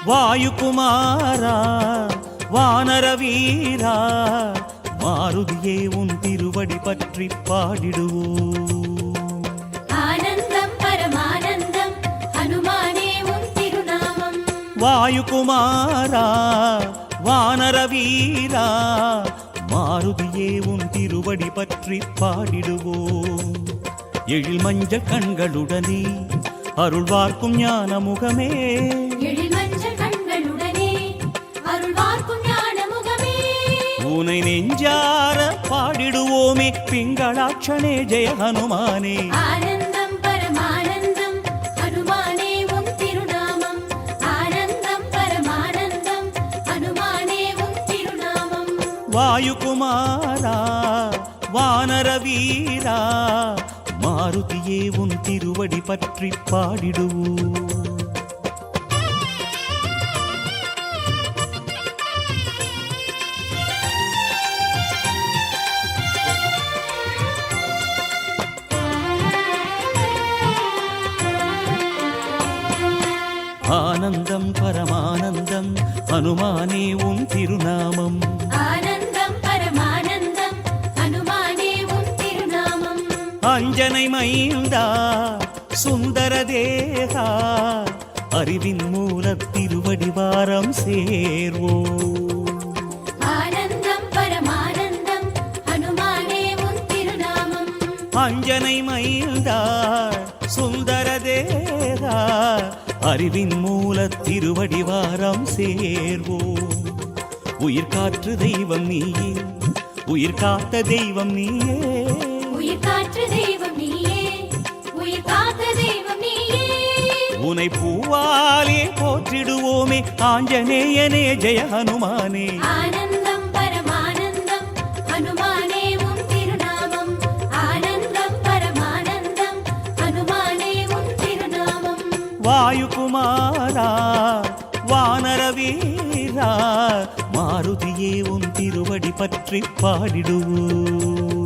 வாயுகுமாரா வானர வீரா மாருதியே உன் திருவடி பற்றி பாடிடுவோம். ஆனந்தம் பரமானந்தம் ஹனுமானே உன் திருநாமம். வாயுகுமாரா வானர வீரா மாருதியே உன் திருவடி பற்றி பாடிடுவோம். எழில் மஞ்சள் கண்களுடனே அருள்வார்க்கும் ஞான முகமே, எழில் மஞ்சள் கண்களுடனே அருள்வார்க்கும் ஞான முகமே, உனை நெஞ்சார பாடிடுவோமே பிங்களாட்சனே ஜெய ஹனுமானே. ஆனந்தம் பரமானந்தம் ஹனுமானே உன் திருநாமம். ஆனந்தம் பரமானந்தம் ஹனுமானே உன் திருநாமம். வாயுகுமாரா வானர வீரா மாருதியே உன் திருவடி பற்றி பாடிடுவோம். ஆனந்தம் பரமானந்தம் ஹனுமானே உன் திருநாமம். ஆனந்தம் பரமானந்தம் ஹனுமானே உன் திருநாமம். அஞ்சனை மைந்தா சுந்தர தேகா அறிவின் மூல திருவடி வாரம் சேர்வோம். ஆனந்தம் பரமானந்தம் ஹனுமானே உன் திருநாமம். அஞ்சனை மைந்தா சுந்தர தேகா அறிவின் மூல திருவடி வாரம் சேர்வோம். உயிர் காற்று தெய்வம் நீயே, உயிர் காத்த தெய்வம் நீயே, உயிர் காற்று தெய்வம் நீயே, உயிர் காத்த தெய்வம் நீயே. உனை பூவாலே போற்றிடுவோமே ஆஞ்சநேயனே ஜெய ஹனுமானே. ஆனந்தம் பரமானந்தம் ஹனுமானே உன் திருநாமம். ஆனந்தம் பரமானந்தம் ஹனுமானே உன் திருநாமம். வாயுகுமாரா வானர வீரா மாருதியே உன் திருவடி பற்றி பாடிடுவோம்.